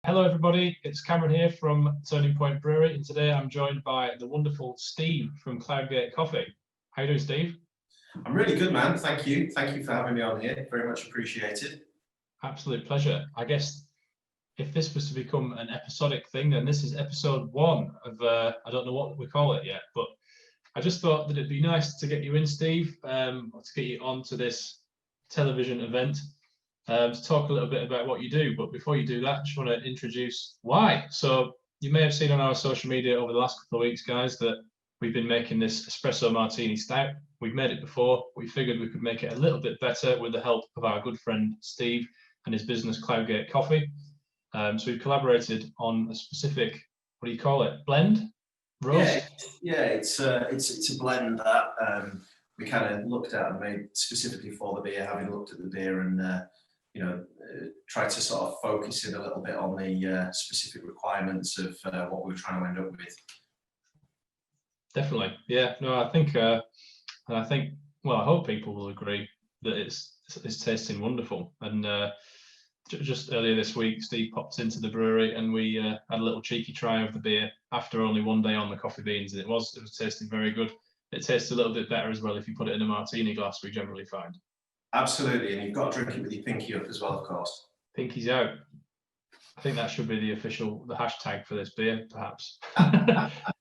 Hello everybody, it's Cameron here from Turning Point Brewery, and today I'm joined by the wonderful Steve from Cloudgate Coffee. How you doing, Steve? I'm really good, man. Thank you. Thank you for having me on here. Very much appreciated. Absolute pleasure. I guess if this was to become an episodic thing, then this is episode 1 of, I don't know what we call it yet, but I just thought that it'd be nice to get you in, Steve, to get you onto this television event. To talk a little bit about what you do, but before you do that, I just want to introduce why. So you may have seen on our social media over the last couple of weeks, guys, that we've been making this espresso martini stout. We've made it before. We figured we could make it a little bit better with the help of our good friend Steve and his business Cloudgate Coffee. So we've collaborated on a specific, what do you call it, blend? Roast? Yeah, it's a blend that we kind of looked at and made specifically for the beer, having looked at the beer and try to sort of focus in a little bit on the specific requirements of what we were trying to end up with. Definitely, yeah. No, I think, well, I hope people will agree that it's tasting wonderful. And just earlier this week, Steve popped into the brewery and we had a little cheeky try of the beer after only one day on the coffee beans, and it was tasting very good. It tastes a little bit better as well if you put it in a martini glass, we generally find. Absolutely, and you've got to drink it with your pinky up as well, of course. Pinky's out. I think that should be the hashtag for this beer, perhaps.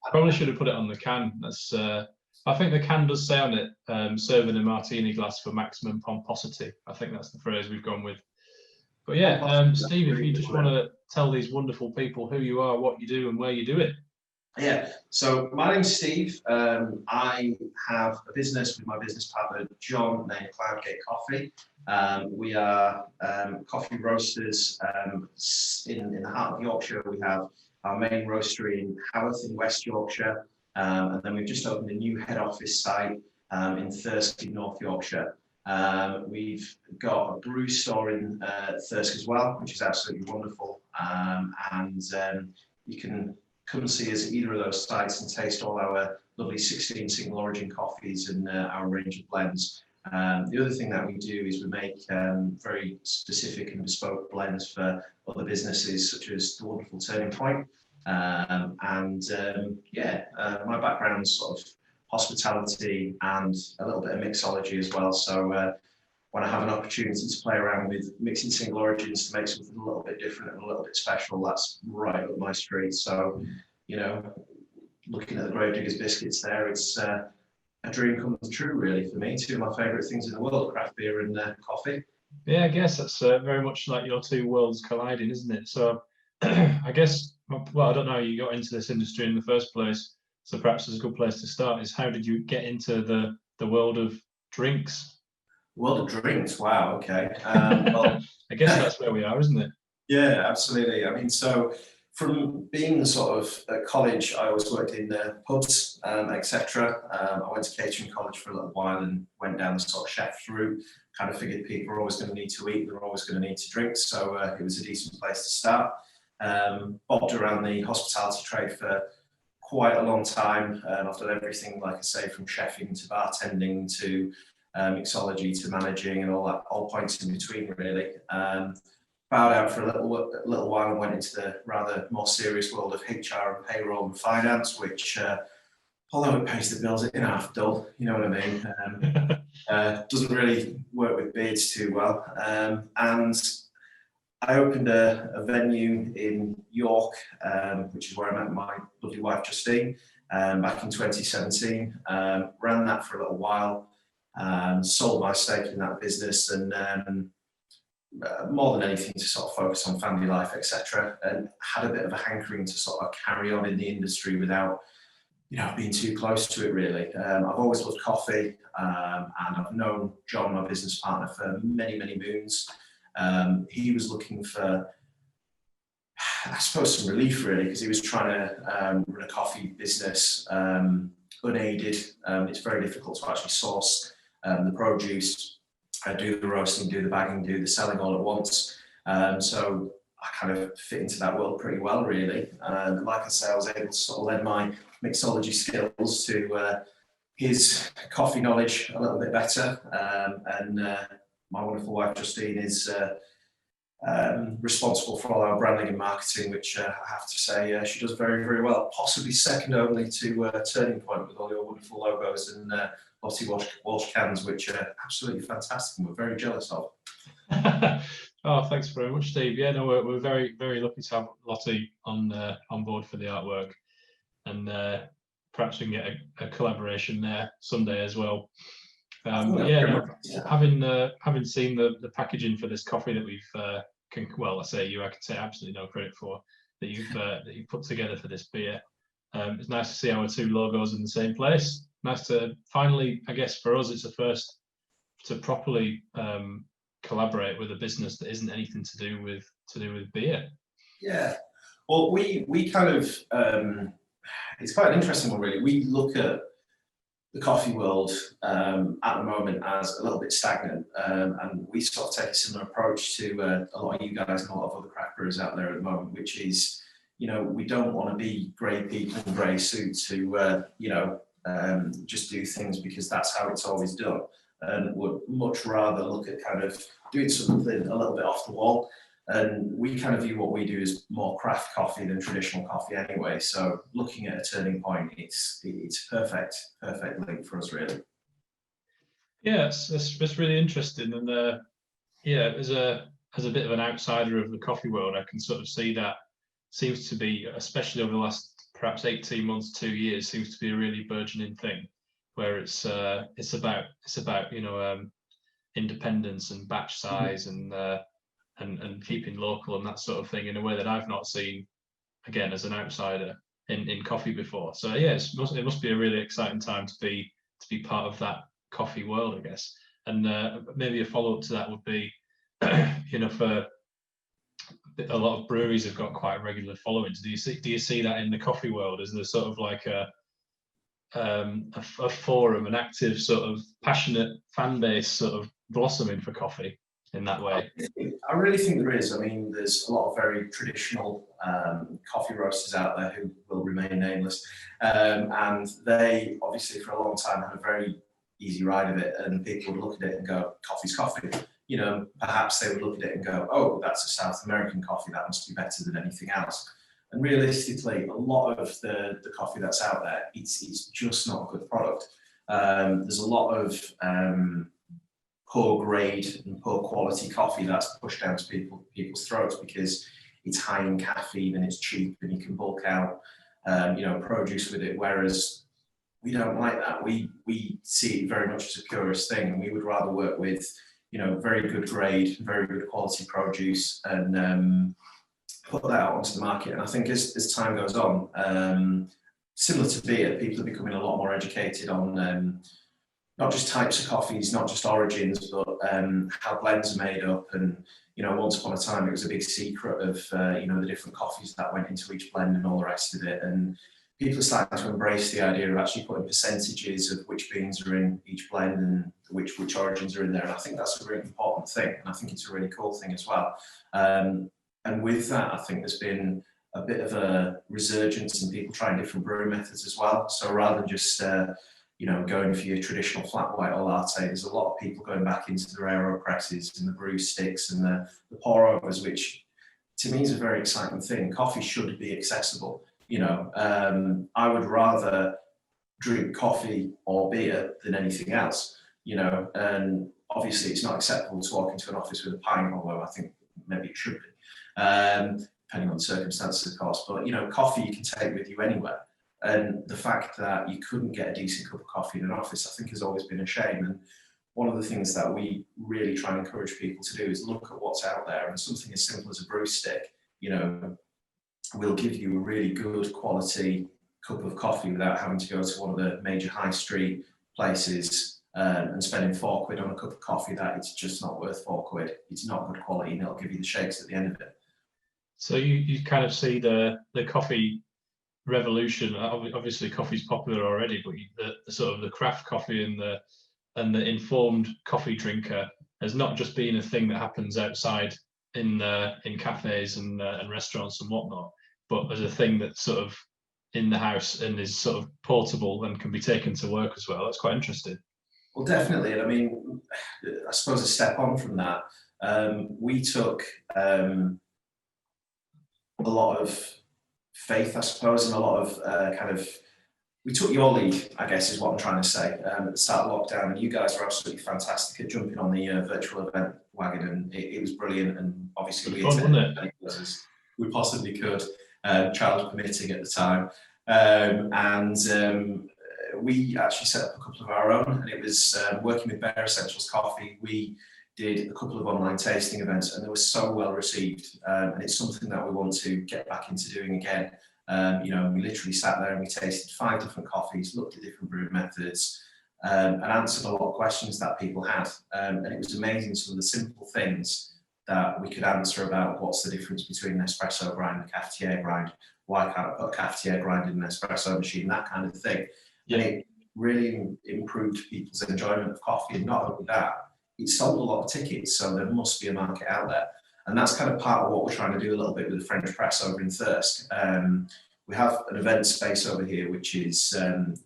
Probably should have put it on the can. That's. I think the can does say on it, serving a martini glass for maximum pomposity. I think that's the phrase we've gone with. But yeah, Steve, if you just want to tell these wonderful people who you are, what you do, and where you do it. Yeah, so my name's Steve. I have a business with my business partner, John, named Cloudgate Coffee. We are coffee roasters in the heart of Yorkshire. We have our main roastery in Haworth in West Yorkshire. And then we've just opened a new head office site in Thirsk in North Yorkshire. We've got a brew store in Thirsk as well, which is absolutely wonderful. And you can come and see us at either of those sites and taste all our lovely 16 single origin coffees and our range of blends. The other thing that we do is we make very specific and bespoke blends for other businesses, such as the wonderful Turning Point. My background's sort of hospitality and a little bit of mixology as well. So when I have an opportunity to play around with mixing single origins to make something a little bit different and a little bit special, that's right up my street. So, looking at the Gravedigger's biscuits there, it's a dream come true, really, for me. Two of my favourite things in the world, craft beer and coffee. Yeah, I guess that's very much like your two worlds colliding, isn't it? So I guess, well, I don't know how you got into this industry in the first place, so perhaps it's a good place to start is how did you get into the world of drinks? World of drinks, wow, okay. Well, I guess that's where we are, isn't it? Yeah, absolutely. I mean, so from being sort of at college, I always worked in pubs, etc. I went to catering college for a little while and went down the sort of chef route. Kind of figured people are always going to need to eat, they're always going to need to drink, so it was a decent place to start. Bobbed around the hospitality trade for quite a long time. I've done everything, like I say, from chefing to bartending to mixology to managing and all points in between, really. Bowed out for a little while and went into the rather more serious world of HR and payroll and finance, which, although it pays the bills, in half dull, you know what I mean? Doesn't really work with beards too well. And I opened a venue in York, which is where I met my lovely wife, Justine, back in 2017. Ran that for a little while, sold my stake in that business and more than anything to sort of focus on family life, etc. And had a bit of a hankering to sort of carry on in the industry without, being too close to it, really. I've always loved coffee, and I've known John, my business partner, for many, many moons. He was looking for, I suppose, some relief, really, because he was trying to run a coffee business unaided. It's very difficult to actually source the produce, do the roasting, do the bagging, do the selling all at once. So I kind of fit into that world pretty well, really. And like I say, I was able to sort of lend my mixology skills to his coffee knowledge a little bit better. And my wonderful wife, Justine, is responsible for all our branding and marketing, which I have to say she does very, very well. Possibly second only to Turning Point with all your wonderful logos and Lottie Walsh cans, which are absolutely fantastic and we're very jealous of. Oh, thanks very much, Steve. Yeah, no, we're very, very lucky to have Lottie on board for the artwork, and perhaps we can get a collaboration there someday as well. But yeah, no, having seen the packaging for this coffee that we've I can say absolutely no credit for that you've put together for this beer. It's nice to see our two logos in the same place. Nice to finally, I guess for us, it's a first to properly collaborate with a business that isn't anything to do with beer. Yeah, well, we kind of it's quite an interesting one, really. We look at the coffee world at the moment as a little bit stagnant, and we sort of take a similar approach to a lot of you guys and a lot of other craft brewers out there at the moment, which is, you know, we don't want to be grey people in grey suits who just do things because that's how it's always done, and would much rather look at kind of doing something a little bit off the wall. And we kind of view what we do as more craft coffee than traditional coffee anyway. So looking at a Turning Point, it's perfect link for us, really. Yeah, it's really interesting. And as a bit of an outsider of the coffee world, I can sort of see that seems to be, especially over the last perhaps 18 months, 2 years, seems to be a really burgeoning thing, where it's about independence and batch size and keeping local and that sort of thing in a way that I've not seen, again, as an outsider in coffee before. So yeah, it must be a really exciting time to be part of that coffee world, I guess. And maybe a follow-up to that would be, for a lot of breweries have got quite regular followings. Do you see that in the coffee world? Is there sort of like a forum, an active sort of passionate fan base sort of blossoming for coffee in that way? I really think there is. I mean, there's a lot of very traditional coffee roasters out there who will remain nameless, and they obviously for a long time had a very easy ride of it, and people would look at it and go, coffee's coffee. You know, perhaps they would look at it and go, oh, that's a South American coffee, that must be better than anything else. And realistically, a lot of the coffee that's out there, it's just not a good product. There's a lot of poor grade and poor quality coffee that's pushed down to people's throats because it's high in caffeine and it's cheap and you can bulk out produce with it, whereas we don't like that. We see it very much as a purist thing, and we would rather work with very good grade, very good quality produce, and put that out onto the market. And I think as time goes on, similar to beer, people are becoming a lot more educated on not just types of coffees, not just origins, but how blends are made up. And once upon a time, it was a big secret of the different coffees that went into each blend and all the rest of it. And people are starting to embrace the idea of actually putting percentages of which beans are in each blend and which origins are in there. And I think that's a really important thing, and I think it's a really cool thing as well. And with that, I think there's been a bit of a resurgence in people trying different brewing methods as well. So rather than just going for your traditional flat white or latte, there's a lot of people going back into the AeroPresses and the brew sticks and the pour overs, which to me is a very exciting thing. Coffee should be accessible. I would rather drink coffee or beer than anything else. And obviously it's not acceptable to walk into an office with a pint, although I think maybe it should be, depending on the circumstances, of course. But coffee you can take with you anywhere. And the fact that you couldn't get a decent cup of coffee in an office, I think has always been a shame. And one of the things that we really try and encourage people to do is look at what's out there, and something as simple as a brew stick, will give you a really good quality cup of coffee without having to go to one of the major high street places and spending £4 on a cup of coffee that it's just not worth £4. It's not good quality, and it'll give you the shakes at the end of it. So you kind of see the coffee revolution. Obviously coffee's popular already, but the sort of the craft coffee and the informed coffee drinker has not just been a thing that happens outside in cafes and restaurants and whatnot, but as a thing that's sort of in the house and is sort of portable and can be taken to work as well. That's quite interesting. Well, definitely. And I mean, I suppose a step on from that, We took a lot of faith, I suppose, and a lot of we took your lead, I guess, is what I'm trying to say, at the start of lockdown, and you guys were absolutely fantastic at jumping on the virtual event wagon, and it was brilliant, and obviously we attended as many as we possibly could, child permitting at the time, and we actually set up a couple of our own, and it was working with Bare Essentials Coffee. We did a couple of online tasting events, and they were so well received, and it's something that we want to get back into doing again. We literally sat there and we tasted 5 different coffees, looked at different brew methods, and answered a lot of questions that people had. And it was amazing, some of the simple things that we could answer about what's the difference between an espresso grind and a cafetiere grind, why can't I put a cafetiere grind in an espresso machine, that kind of thing. Yeah. And it really improved people's enjoyment of coffee, and not only that, it sold a lot of tickets, so there must be a market out there. And that's kind of part of what we're trying to do a little bit with the French press over in Thirsk. We have an event space over here, which is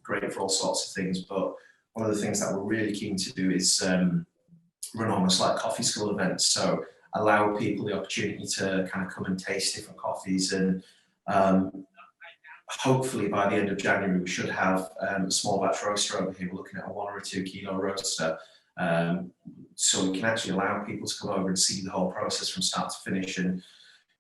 great for all sorts of things. But one of the things that we're really keen to do is run almost like coffee school events. So allow people the opportunity to kind of come and taste different coffees. And hopefully by the end of January, we should have a small batch roaster over here. We're looking at a 1 or 2 kilo roaster. So we can actually allow people to come over and see the whole process from start to finish, and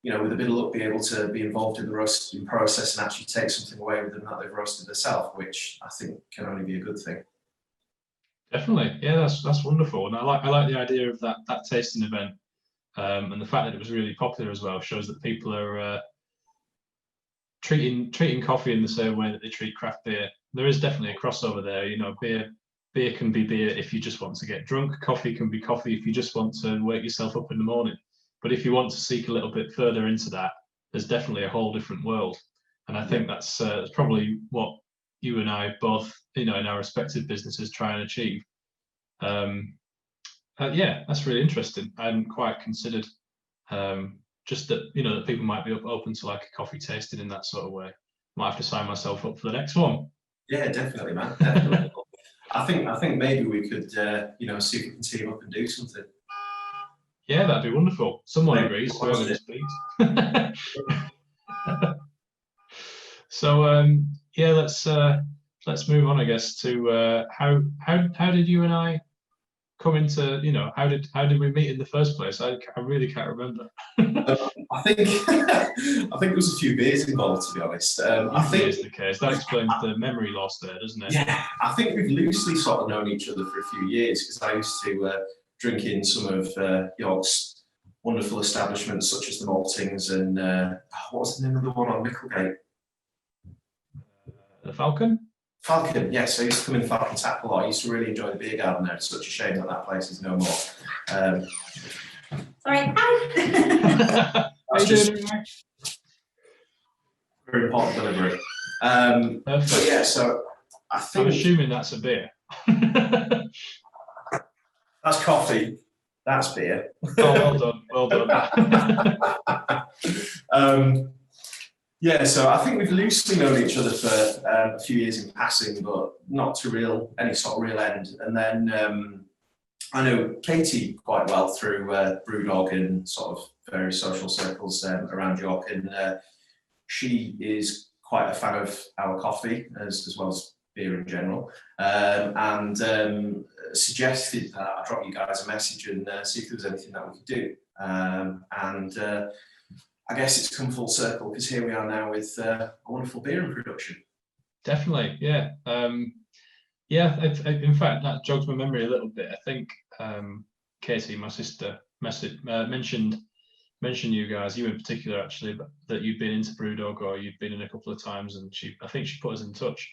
with a bit of luck, be able to be involved in the roasting process and actually take something away with them that they've roasted themselves, which I think can only be a good thing. Definitely, yeah, that's wonderful, and I like the idea of that tasting event, and the fact that it was really popular as well shows that people are treating coffee in the same way that they treat craft beer. There is definitely a crossover there. Beer can be beer if you just want to get drunk. Coffee can be coffee if you just want to wake yourself up in the morning. But if you want to seek a little bit further into that, there's definitely a whole different world. And I think that's probably what you and I both, in our respective businesses, try and achieve. Yeah, that's really interesting. I hadn't quite considered just that, that people might be open to like a coffee tasting in that sort of way. Might have to sign myself up for the next one. Yeah, definitely, man. Definitely. I think maybe we could, see if we can team up and do something. Yeah, that'd be wonderful. Someone agrees, whoever this speaks. So yeah, let's move on, I guess, to how did you and I come into, how did we meet in the first place? I really can't remember. I think there was a few beers involved, to be honest. I think is the case. That explains the memory loss there, doesn't it? Yeah, I think we've loosely sort of known each other for a few years, because I used to drink in some of York's wonderful establishments, such as the Maltings and what was the name of the one on Micklegate? The Falcon? Falcon, yes. I used to come in the Falcon Tap a lot. I used to really enjoy the beer garden there. It's such a shame that place is no more. Sorry, hi. That's just very important delivery. But yeah, so I think I'm assuming that's a beer. That's coffee. That's beer. Oh, well done. Yeah, so I think we've loosely known each other for a few years in passing, but not to any sort of real end. And then I know Katie quite well through Brewdog and sort of various social circles around York, and she is quite a fan of our coffee as well as beer in general, and suggested that I drop you guys a message and see if there was anything that we could do. And I guess it's come full circle, because here we are now with a wonderful beer in production. Definitely, yeah. Yeah, in fact, that jogs my memory a little bit. I think Katie, my sister, mentioned you guys, you in particular, actually, that you'd been into Brewdog, or you'd been in a couple of times, and I think she put us in touch.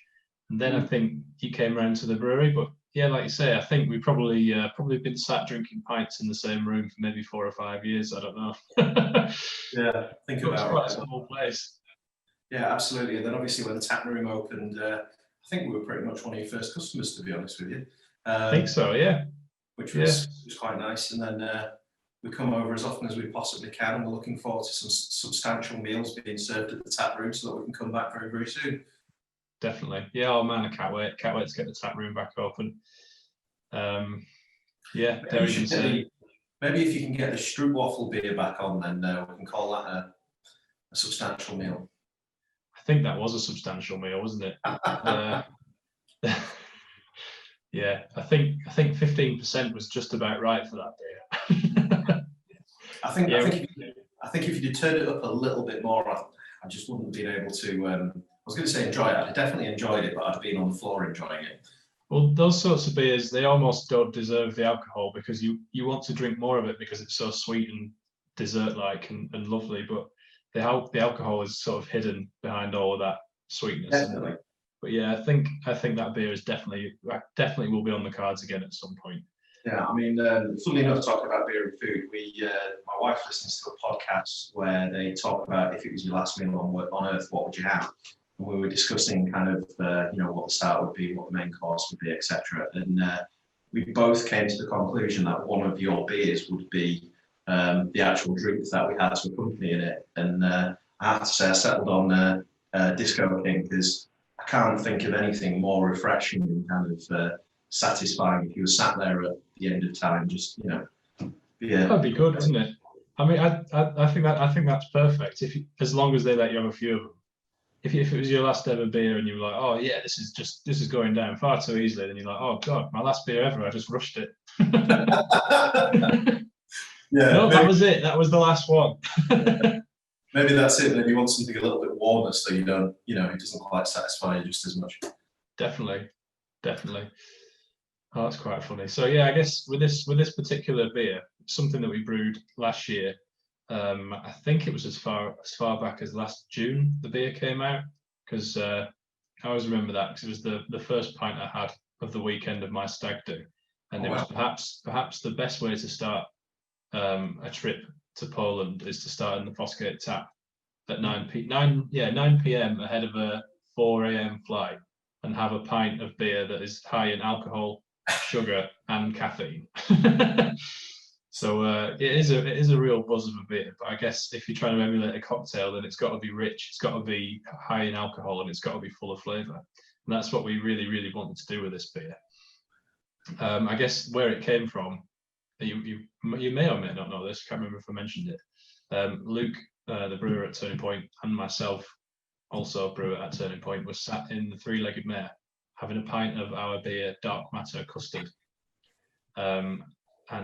And then I think you came around to the brewery. But yeah, like you say, I think we've probably been sat drinking pints in the same room for maybe 4 or 5 years. I don't know. Yeah, think about it. It's quite a small place. Yeah, absolutely. And then obviously when the tap room opened, I think we were pretty much one of your first customers, to be honest with you. I think so, yeah. Which was quite nice. And then we come over as often as we possibly can, and we're looking forward to some substantial meals being served at the tap room, so that we can come back very, very soon. Definitely. Yeah, oh man, I can't wait. Can't wait to get the tap room back open. Yeah, there you can see. Maybe if you can get the Stroopwafel beer back on, then we can call that a substantial meal. I think that was a substantial meal, wasn't it? Yeah, I think 15% was just about right for that beer. I think Yeah. I think if you'd turned it up a little bit more, I just wouldn't have been able to. I was going to say enjoy it. I'd definitely enjoyed it, but I'd have been on the floor enjoying it. Well, those sorts of beers, they almost don't deserve the alcohol because you want to drink more of it because it's so sweet and dessert-like and lovely, but the alcohol is sort of hidden behind all of that sweetness. Definitely. But yeah, I think that beer is definitely will be on the cards again at some point. Yeah, I mean, funnily enough, talking about beer and food, my wife listens to a podcast where they talk about if it was your last meal on Earth, what would you have? And we were discussing kind of, what the start would be, what the main course would be, etc. And we both came to the conclusion that one of your beers would be the actual drink that we had to accompany it. And I have to say, I settled on Disco King because I can't think of anything more refreshing and kind of satisfying if you were sat there at the end of time, just That'd be good, wouldn't it? I mean, I think that's perfect. As long as they let you have a few of them. If it was your last ever beer and you were like, oh yeah, this is going down far too easily, then you're like, oh god, my last beer ever, I just rushed it. Yeah, no, that was it. That was the last one. Maybe that's it. Maybe you want something a little bit warmer, so you don't, it doesn't quite satisfy you just as much. Definitely. Oh, that's quite funny. So yeah, I guess with this particular beer, something that we brewed last year. I think it was as far back as last June the beer came out, because I always remember that because it was the first pint I had of the weekend of my stag do, and it was perhaps the best way to start a trip to Poland is to start in the Fossgate tap at 9 p.m. ahead of a 4 a.m. flight and have a pint of beer that is high in alcohol, sugar, and caffeine. So it is a real buzz of a beer. But I guess if you're trying to emulate a cocktail, then it's got to be rich, it's got to be high in alcohol, and it's got to be full of flavour. And that's what we really, really wanted to do with this beer. I guess where it came from, you may or may not know this. I can't remember if I mentioned it. Luke, the brewer at Turning Point, and myself, also a brewer at Turning Point, was sat in the Three-Legged Mare having a pint of our beer, Dark Matter Custard. And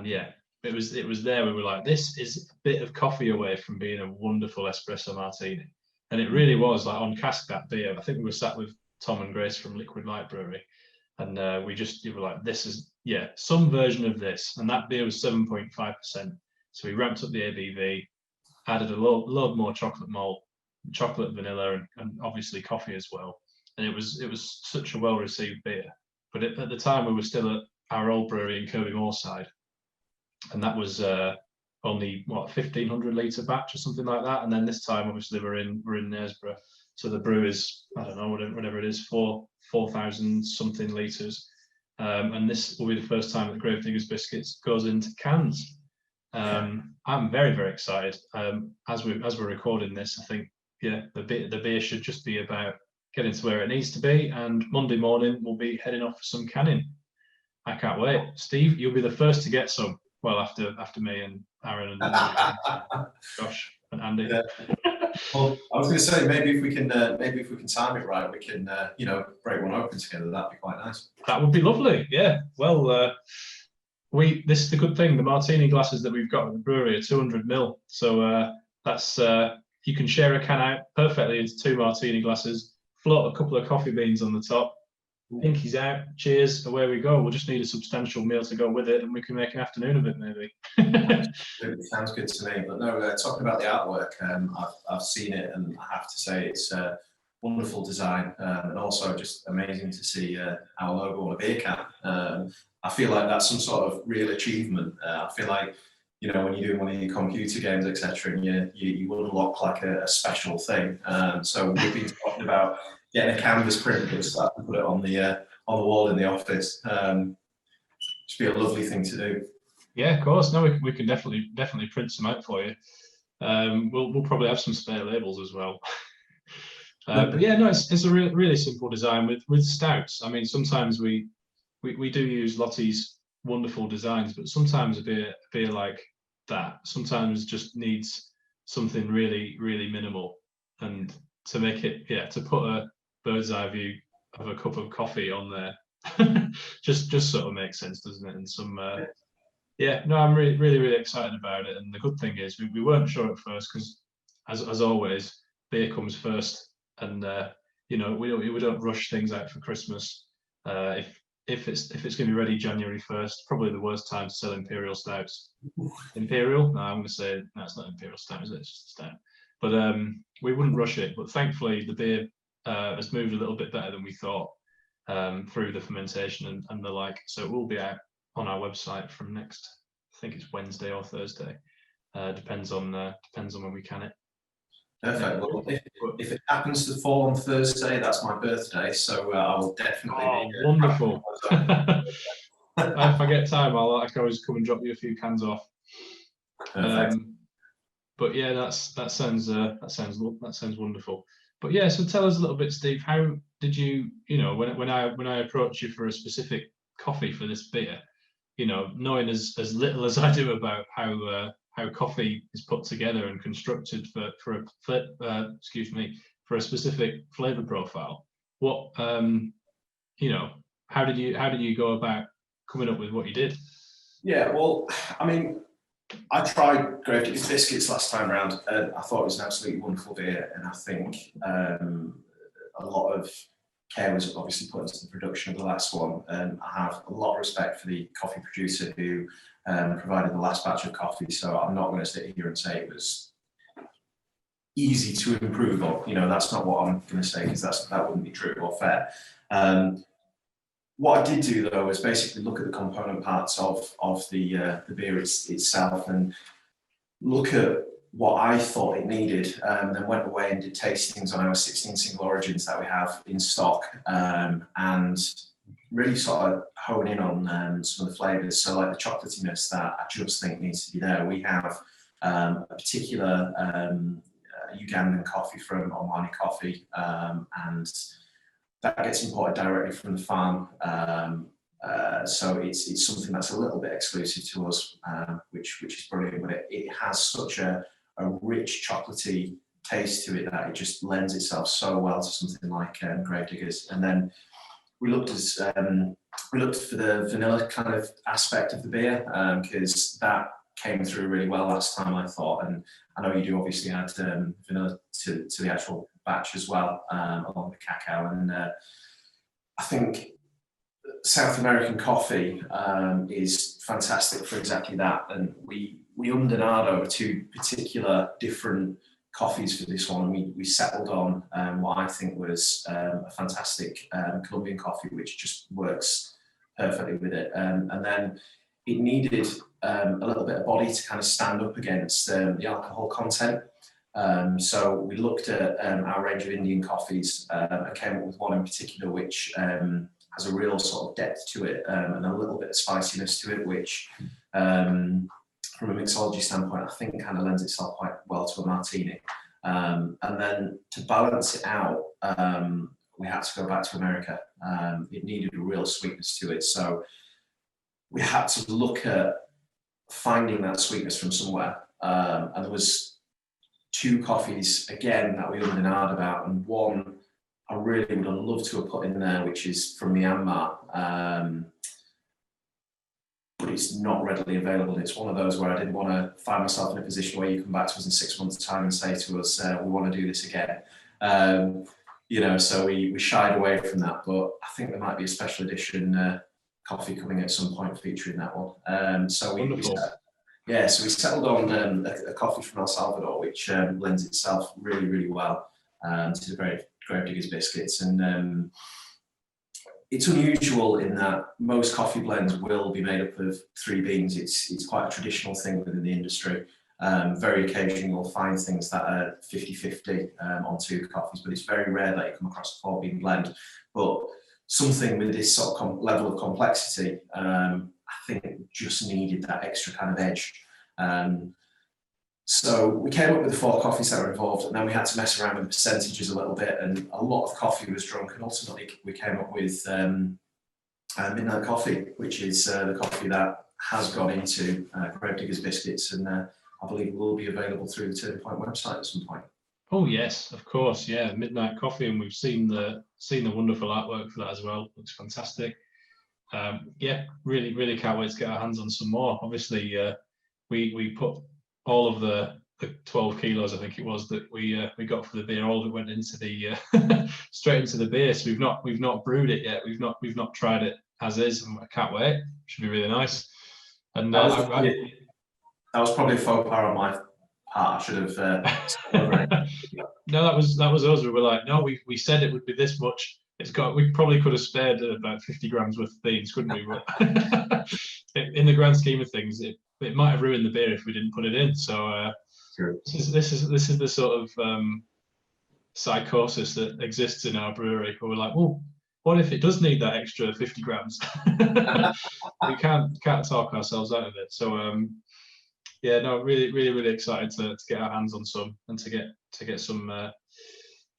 yeah, it was there. We were like, this is a bit of coffee away from being a wonderful espresso martini, and it really was. Like on cask that beer, I think we were sat with Tom and Grace from Liquid Light Brewery, and we were like, this is some version of this. And that beer was 7.5%. So we ramped up the ABV, added a load more chocolate malt, chocolate, vanilla, and obviously coffee as well. And it was such a well received beer. But at the time, we were still at our old brewery in Kirby Moorside, and that was only 1,500 litre batch or something like that. And then this time, obviously, we're in Knaresborough, so the brew is, I don't know, whatever it is, 4,000 something litres. And this will be the first time that Gravedigger's Biscuits goes into cans. I'm very, very excited. As we're recording this, I think the beer should just be about getting to where it needs to be, and Monday morning we'll be heading off for some canning. I can't wait. Steve, you'll be the first to get some. Well, after me and Aaron and Josh and Andy. Yeah. Well, I was going to say maybe if we can time it right, we can break one open together. That'd be quite nice. That would be lovely. Yeah. Well, this is the good thing. The martini glasses that we've got at the brewery are 200 ml. So that's you can share a can out perfectly into 2 martini glasses. Float a couple of coffee beans on the top. Pinkies out, cheers, away we go. We'll just need a substantial meal to go with it, and we can make an afternoon of it, maybe. It sounds good to me. But no, talking about the artwork, I've seen it, and I have to say it's a wonderful design, and also just amazing to see our logo on a beer can. I feel like that's some sort of real achievement. I feel like, when you're doing one of your computer games, etc., and you unlock like a special thing. So we've been talking about getting a canvas printed so I can put it on the wall in the office. Should be a lovely thing to do. Yeah, of course. No, we can definitely print some out for you. We'll probably have some spare labels as well. But yeah, no, it's a really simple design with stouts. I mean, sometimes we do use Lottie's wonderful designs, but sometimes a beer like that sometimes just needs something really, really minimal, and to make it, to put a bird's eye view of a cup of coffee on there just sort of makes sense, doesn't it? And some no, I'm really excited about it. And the good thing is we weren't sure at first, because as always, beer comes first, and we don't rush things out for Christmas. If it's going to be ready January 1st, probably the worst time to sell imperial stouts. Imperial? No, I'm going to say no, it's not imperial stout, is it? It's just a stout. But we wouldn't rush it. But thankfully, the beer has moved a little bit better than we thought through the fermentation and the like. So it will be out on our website from next, I think it's Wednesday or Thursday. Depends on when we can it. Perfect. Well, if it happens to fall on Thursday, that's my birthday, so I will definitely be. Wonderful. If I get time, I can always come and drop you a few cans off. But yeah, that sounds wonderful. But yeah, so tell us a little bit, Steve. How did you, when I approached you for a specific coffee for this beer, knowing as little as I do about how coffee is put together and constructed for a specific flavor profile, what how did you go about coming up with what you did? Yeah, well, I mean, I tried Gravedigger's Biscuits last time around, and I thought it was an absolutely wonderful beer, and I think a lot of care was obviously put into the production of the last one, and I have a lot of respect for the coffee producer who provided the last batch of coffee, so I'm not going to sit here and say it was easy to improve on. That's not what I'm going to say, because that wouldn't be true or fair. What I did do, though, was basically look at the component parts of the beer itself, and look at what I thought it needed, then went away and did tastings on our 16 single origins that we have in stock, and really sort of hone in on some of the flavours. So like the chocolatiness that I just think needs to be there. We have a particular Ugandan coffee from Omani Coffee, and that gets imported directly from the farm. So it's something that's a little bit exclusive to us, which is brilliant. But it has such a rich chocolatey taste to it that it just lends itself so well to something like Gravedigger's. And then we looked for the vanilla kind of aspect of the beer, because that came through really well last time, I thought. And I know you do obviously add vanilla to the actual batch as well, along with cacao. And I think South American coffee is fantastic for exactly that. And we ummed and ahed over two particular different coffees for this one. We settled on what I think was a fantastic Colombian coffee, which just works perfectly with it. And then it needed a little bit of body to kind of stand up against the alcohol content. So we looked at our range of Indian coffees and came up with one in particular which has a real sort of depth to it, and a little bit of spiciness to it, which from a mixology standpoint, I think kind of lends itself quite well to a martini. And then to balance it out, we had to go back to America. It needed a real sweetness to it. So we had to look at finding that sweetness from somewhere. And there was two coffees, again, that we ummed and ahed about, and one I really would have loved to have put in there, which is from Myanmar. But it's not readily available. It's one of those where I didn't want to find myself in a position where you come back to us in 6 months' time and say to us, we want to do this again. So we shied away from that. But I think there might be a special edition coffee coming at some point featuring that one. So we settled on a coffee from El Salvador, which lends itself really, really well to the Gravedigger's Biscuits. And it's unusual in that most coffee blends will be made up of 3 beans. It's quite a traditional thing within the industry. Very occasionally you'll find things that are 50-50 on 2 coffees, but it's very rare that you come across a 4-bean blend. But something with this sort of level of complexity, I think just needed that extra kind of edge. So we came up with the 4 coffees that were involved, and then we had to mess around with the percentages a little bit, and a lot of coffee was drunk, and ultimately we came up with Midnight Coffee, which is the coffee that has gone into Gravedigger's Biscuits, and I believe will be available through the Turning Point website at some point. Oh yes, of course, yeah, Midnight Coffee, and we've seen the wonderful artwork for that as well. Looks fantastic. Yeah, really can't wait to get our hands on some more. Obviously, we put all of the 12 kilos, I think it was, that we got for the beer. All of it went into the straight into the beer. So we've not brewed it yet. We've not tried it as is. And I can't wait. Should be really nice. And that was probably a faux pas on my part. I should have. No, that was us. We were like, no, we said it would be this much. We probably could have spared about 50 grams worth of beans, couldn't we? But in the grand scheme of things, it might have ruined the beer if we didn't put it in. So this is the sort of psychosis that exists in our brewery, where we're like, well, what if it does need that extra 50 grams? We can't talk ourselves out of it. So yeah, no, really excited to get our hands on some, and to get some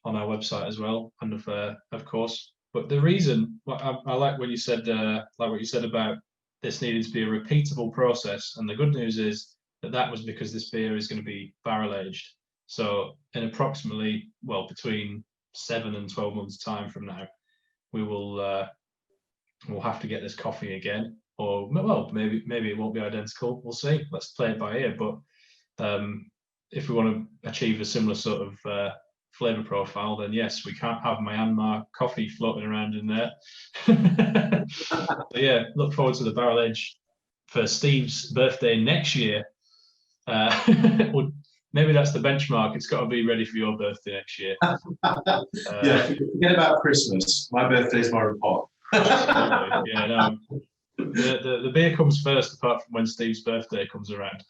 on our website as well, and of course. But the reason, I like when you said like what you said about this needing to be a repeatable process, and the good news is that was because this beer is going to be barrel aged. So in approximately, well, between 7 and 12 months time from now, we will we'll have to get this coffee again, or well, maybe it won't be identical. We'll see. Let's play it by ear. But if we want to achieve a similar sort of flavor profile, then yes, we can't have Myanmar coffee floating around in there. So yeah, look forward to the barrel age for Steve's birthday next year. Maybe that's the benchmark. It's got to be ready for your birthday next year. Yeah, forget about Christmas. My birthday is more important. Yeah, no. The beer comes first, apart from when Steve's birthday comes around.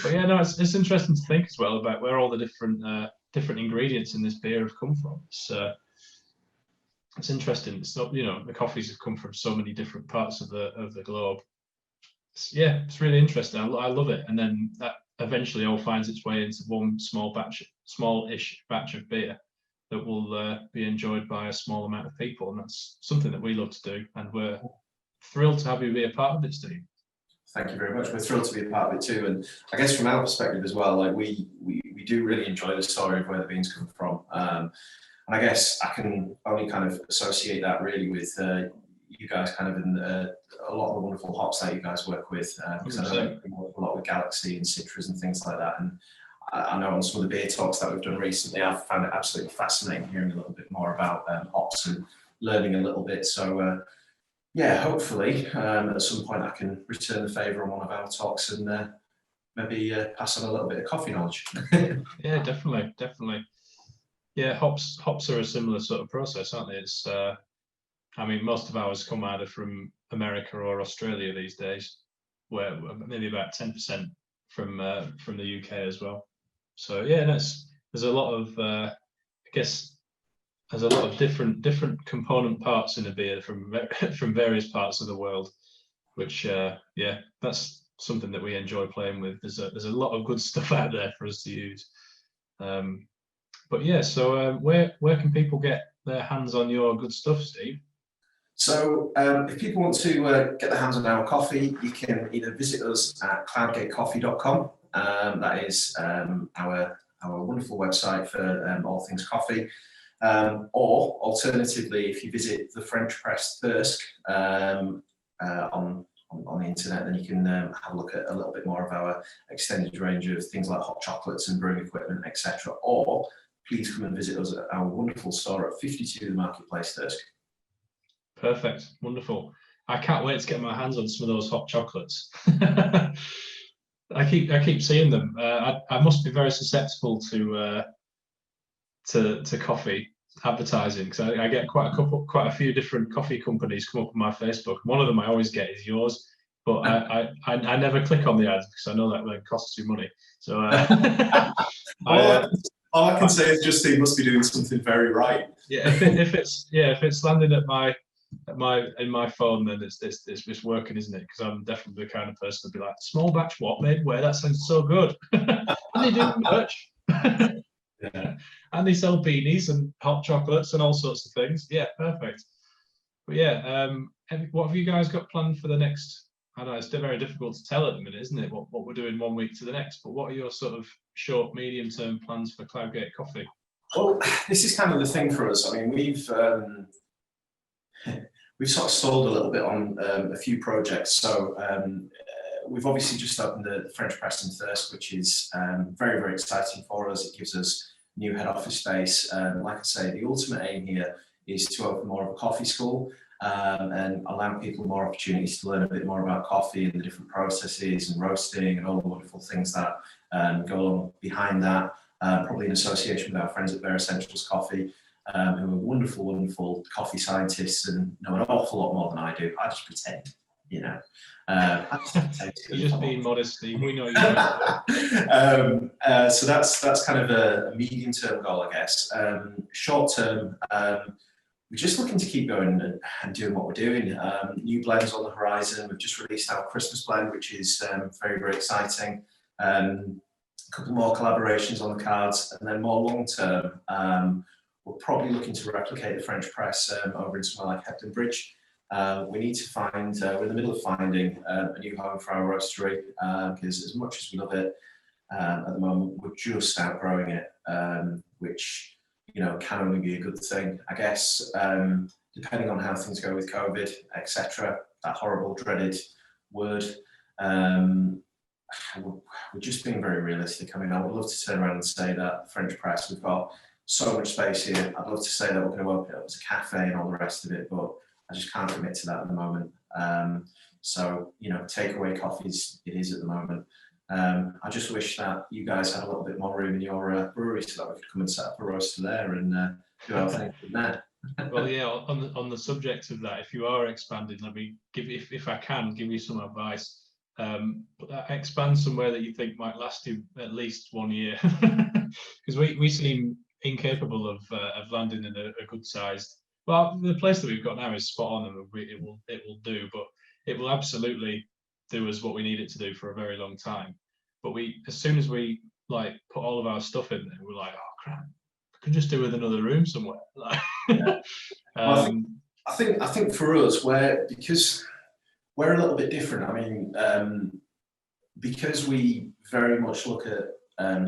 But yeah, no, it's interesting to think as well about where all the different ingredients in this beer have come from. It's interesting. It's not, the coffees have come from so many different parts of the globe. It's really interesting. I love it. And then that eventually all finds its way into one smallish batch of beer that will be enjoyed by a small amount of people, and that's something that we love to do. And we're thrilled to have you be a part of it, Steve. Thank you very much. We're thrilled to be a part of it too, and I guess from our perspective as well, like we do really enjoy the story of where the beans come from, and I guess I can only kind of associate that really with you guys kind of in a lot of the wonderful hops that you guys work with, because I know you work a lot with Galaxy and Citrus and things like that, and I know on some of the beer talks that we've done recently, I've found it absolutely fascinating hearing a little bit more about hops and learning a little bit. So yeah, hopefully at some point I can return the favour on one of our talks and maybe pass on a little bit of coffee knowledge. Yeah, definitely. Yeah, hops are a similar sort of process, aren't they? It's I mean, most of ours come either from America or Australia these days, where maybe about 10% from the UK as well. So yeah, there's a lot of I guess there's a lot of different component parts in a beer from various parts of the world, which yeah, that's something that we enjoy playing with. There's a lot of good stuff out there for us to use. But yeah, so where can people get their hands on your good stuff, Steve? So if people want to get their hands on our coffee, you can either visit us at cloudgatecoffee.com. That is our wonderful website for all things coffee. Or alternatively, if you visit the French press Thirsk on the internet, then you can have a look at a little bit more of our extended range of things like hot chocolates and brewing equipment, etc. Or please come and visit us at our wonderful store at 52 The Marketplace, Thirsk. Perfect, wonderful. I can't wait to get my hands on some of those hot chocolates. I keep seeing them. I must be very susceptible to coffee advertising, because I get quite a few different coffee companies come up on my Facebook. One of them I always get is yours, but I never click on the ads because I know that it costs you money. So all I can say is Justine must be doing something very right. Yeah, if it's landing at in my phone, then it's working, isn't it? Because I'm definitely the kind of person to be like, small batch what, made where? That sounds so good. And they do merch. Yeah. And they sell beanies and hot chocolates and all sorts of things. Yeah, perfect. But yeah, what have you guys got planned for the next? I know it's very difficult to tell at the minute, isn't it? What we're doing 1 week to the next. But what are your sort of short, medium term plans for Cloudgate Coffee? Well, this is kind of the thing for us. I mean, we've sort of stalled a little bit on a few projects. So we've obviously just opened the French press in Thirsk, which is very, very exciting for us. It gives us new head office space. Like I say, the ultimate aim here is to open more of a coffee school and allow people more opportunities to learn a bit more about coffee and the different processes and roasting and all the wonderful things that go along behind that. Probably in association with our friends at Bare Essentials Coffee, who are wonderful, wonderful coffee scientists and know an awful lot more than I do. I just pretend, you know. You're just being modest, Steve. We know you. So that's kind of a medium-term goal, I guess. Short-term, we're just looking to keep going and doing what we're doing. New blends on the horizon. We've just released our Christmas blend, which is very, very exciting. A couple more collaborations on the cards, and then more long-term, we're probably looking to replicate the French press over in somewhere like Hebden Bridge. We need to find, we're in the middle of finding a new home for our roastery, because as much as we love it, at the moment, we're just outgrowing it, which, you know, can only be a good thing. I guess, depending on how things go with COVID, etc., that horrible, dreaded word, we're just being very realistic. I mean, I would love to turn around and say that the French press, we've got so much space here. I'd love to say that we're going to open it up as a cafe and all the rest of it, but I just can't commit to that at the moment. So, you know, takeaway coffees, it is at the moment. I just wish that you guys had a little bit more room in your brewery so that we could come and set up a roaster there and do our thing from there. Well, yeah, on the subject of that, if you are expanding, let me give, if I can, give you some advice. Expand somewhere that you think might last you at least 1 year, because we seem incapable of landing in a good sized. Well, the place that we've got now is spot on, and it will do, but it will absolutely do us what we need it to do for a very long time. But as soon as we like put all of our stuff in there, we're like, oh crap, I could just do with another room somewhere. Yeah. I think for us, because we're a little bit different. I mean, because we very much look at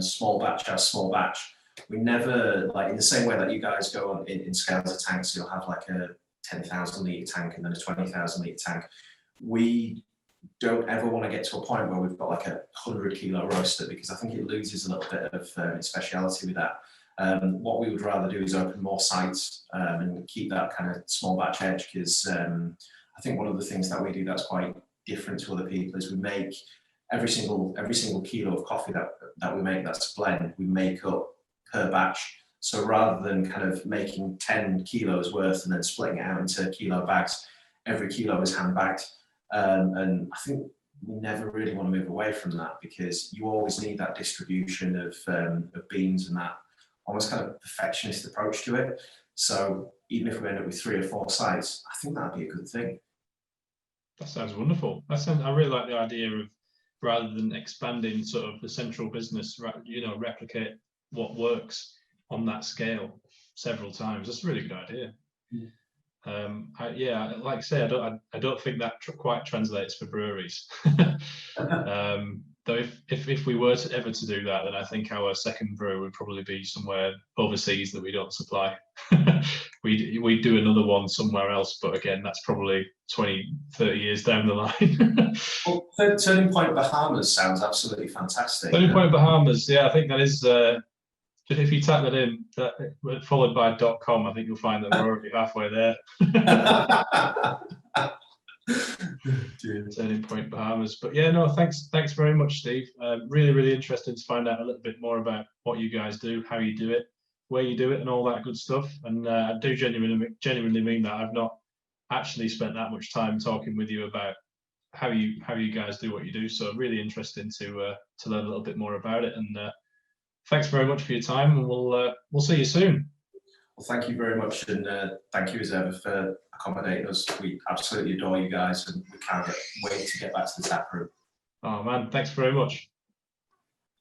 small batch as small batch. We never, like in the same way that you guys go on in scales of tanks, you'll have like a 10,000 litre tank and then a 20,000 litre tank. We don't ever want to get to a point where we've got like a 100 kilo roaster, because I think it loses a little bit of its speciality with that. What we would rather do is open more sites and keep that kind of small batch edge, because I think one of the things that we do that's quite different to other people is we make every single kilo of coffee that we make that's a blend, we make up per batch. So rather than kind of making 10 kilos worth and then splitting it out into kilo bags, every kilo is hand bagged. And I think we never really want to move away from that, because you always need that distribution of beans and that almost kind of perfectionist approach to it. So even if we end up with 3 or 4 sites, I think that'd be a good thing. That sounds wonderful. I really like the idea of, rather than expanding sort of the central business, you know, replicate what works on that scale several times. That's a really good idea. Yeah, like I say, I don't think that quite translates for breweries. Though if we were ever to do that, then I think our second brew would probably be somewhere overseas that we don't supply. we do another one somewhere else, but again, that's probably 20, 30 years down the line. Well, Turning Point Bahamas sounds absolutely fantastic. Turning Point Bahamas, yeah, I think that is. If you type that in, followed by .com, I think you'll find that we're already halfway there. Turning Point Bahamas. But yeah, no, thanks very much, Steve. Really, really interesting to find out a little bit more about what you guys do, how you do it, where you do it, and all that good stuff. And I do genuinely mean that. I've not actually spent that much time talking with you about how you guys do what you do. So really interesting to learn a little bit more about it. And thanks very much for your time, and we'll see you soon. Well, thank you very much, and thank you as ever for accommodating us. We absolutely adore you guys, and we can't wait to get back to the tap room. Oh man, thanks very much.